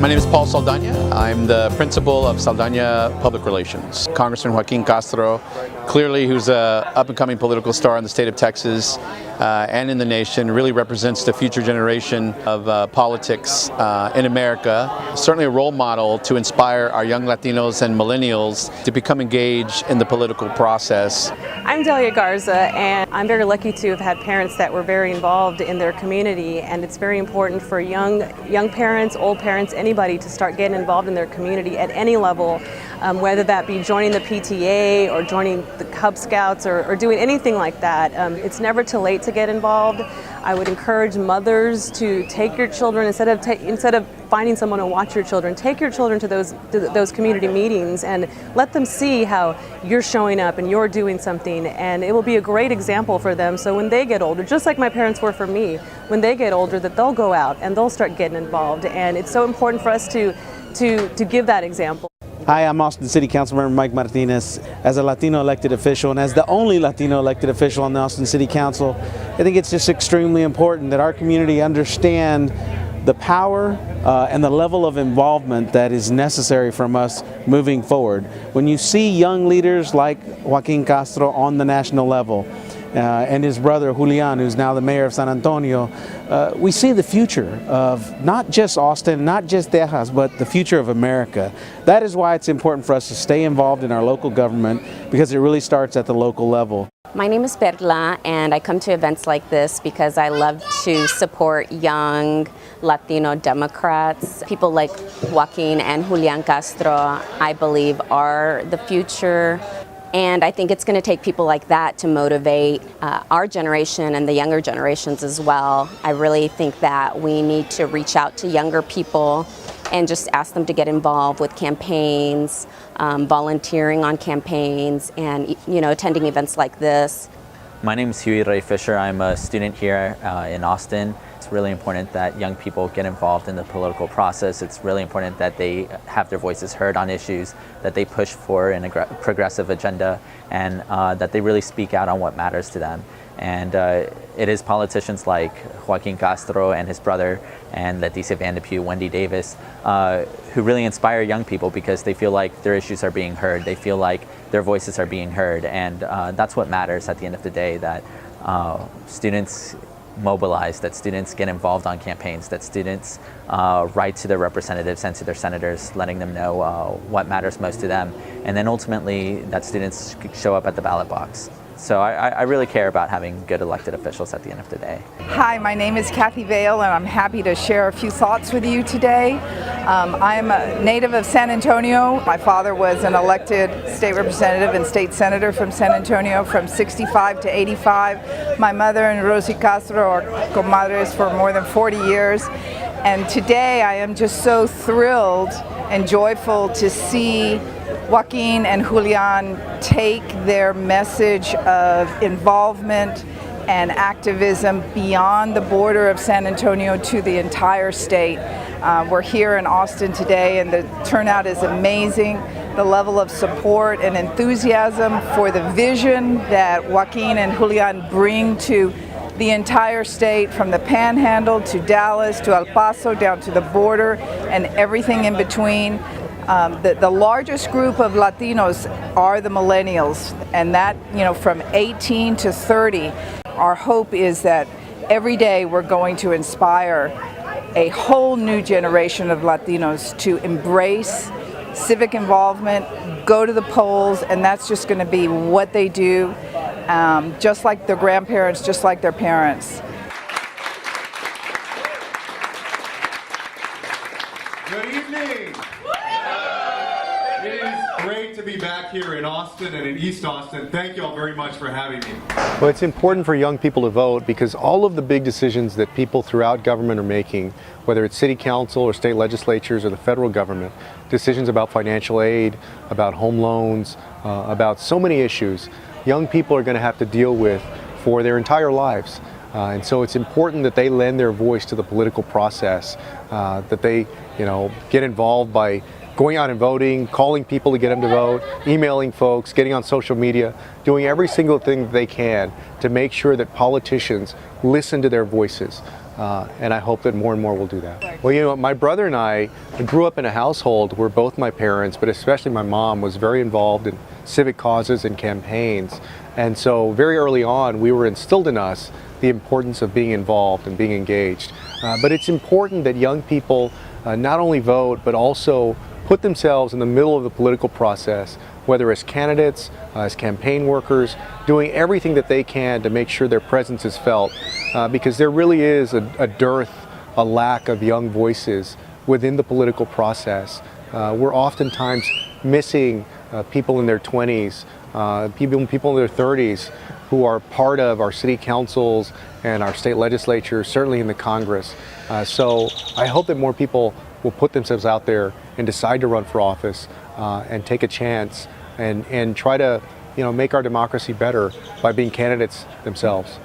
My name is Paul Saldaña. I'm the principal of Saldaña Public Relations. Congressman Joaquin Castro, clearly who's an up-and-coming political star in the state of Texas and in the nation, really represents the future generation of politics in America. Certainly a role model to inspire our young Latinos and millennials to become engaged in the political process. I'm Delia Garza, and I'm very lucky to have had parents that were very involved in their community, and it's very important for young parents, old parents, anybody to start getting involved in their community at any level, whether that be joining the PTA or joining the Cub Scouts or doing anything like that. It's never too late to get involved. I would encourage mothers to take your children, instead of finding someone to watch your children, take your children to those community meetings and let them see how you're showing up and you're doing something, and it will be a great example for them. So when they get older, just like my parents were for me, when they get older, that they'll go out and they'll start getting involved. And it's so important for us to give that example. Hi, I'm Austin City Councilmember Mike Martinez. As a Latino elected official and as the only Latino elected official on the Austin City Council, I think it's just extremely important that our community understand the power and the level of involvement that is necessary from us moving forward. When you see young leaders like Joaquin Castro on the national level, and his brother Julian, who's now the mayor of San Antonio, we see the future of not just Austin, not just Texas, but the future of America. That is why it's important for us to stay involved in our local government, because it really starts at the local level. My name is Perla, and I come to events like this because I love to support young Latino Democrats. People like Joaquin and Julian Castro, I believe, are the future. And I think it's going to take people like that to motivate our generation and the younger generations as well. I really think that we need to reach out to younger people and just ask them to get involved with campaigns, volunteering on campaigns, and attending events like this. My name is Huey Ray Fisher. I'm a student here in Austin. It's really important that young people get involved in the political process. It's really important that they have their voices heard on issues, that they push for a progressive agenda, and that they really speak out on what matters to them. And it is politicians like Joaquin Castro and his brother, and Leticia Vandeputte, Wendy Davis, who really inspire young people because they feel like their issues are being heard. They feel like their voices are being heard, and that's what matters at the end of the day, that students mobilize, that students get involved on campaigns, that students write to their representatives and to their senators, letting them know what matters most to them, and then ultimately that students show up at the ballot box. So I really care about having good elected officials at the end of the day. Hi, my name is Kathy Vale, and I'm happy to share a few thoughts with you today. I'm a native of San Antonio. My father was an elected state representative and state senator from San Antonio from 65 to 85. My mother and Rosie Castro are comadres for more than 40 years. And today I am just so thrilled and joyful to see Joaquin and Julian take their message of involvement and activism beyond the border of San Antonio to the entire state. We're here in Austin today, and the turnout is amazing. The level of support and enthusiasm for the vision that Joaquin and Julian bring to the entire state, from the Panhandle to Dallas to El Paso down to the border and everything in between. The largest group of Latinos are the millennials, and that, from 18 to 30. Our hope is that every day we're going to inspire a whole new generation of Latinos to embrace civic involvement, go to the polls, and that's just going to be what they do, just like their grandparents, just like their parents. Good evening. It is great to be back here in Austin and in East Austin. Thank you all very much for having me. Well, it's important for young people to vote because all of the big decisions that people throughout government are making, whether it's city council or state legislatures or the federal government, decisions about financial aid, about home loans, about so many issues, young people are going to have to deal with for their entire lives. And so it's important that they lend their voice to the political process, that they, get involved by going out and voting, calling people to get them to vote, emailing folks, getting on social media, doing every single thing that they can to make sure that politicians listen to their voices. And I hope that more and more will do that. Well, you know, my brother and I grew up in a household where both my parents, but especially my mom, was very involved in civic causes and campaigns. And so very early on, we were instilled in us the importance of being involved and being engaged. But it's important that young people not only vote, but also put themselves in the middle of the political process, whether as candidates, as campaign workers, doing everything that they can to make sure their presence is felt, because there really is a dearth, a lack of young voices within the political process. We're oftentimes missing people in their 20s, people in their 30s who are part of our city councils and our state legislatures, certainly in the Congress. So I hope that more people will put themselves out there and decide to run for office and take a chance and try to, you know, make our democracy better by being candidates themselves.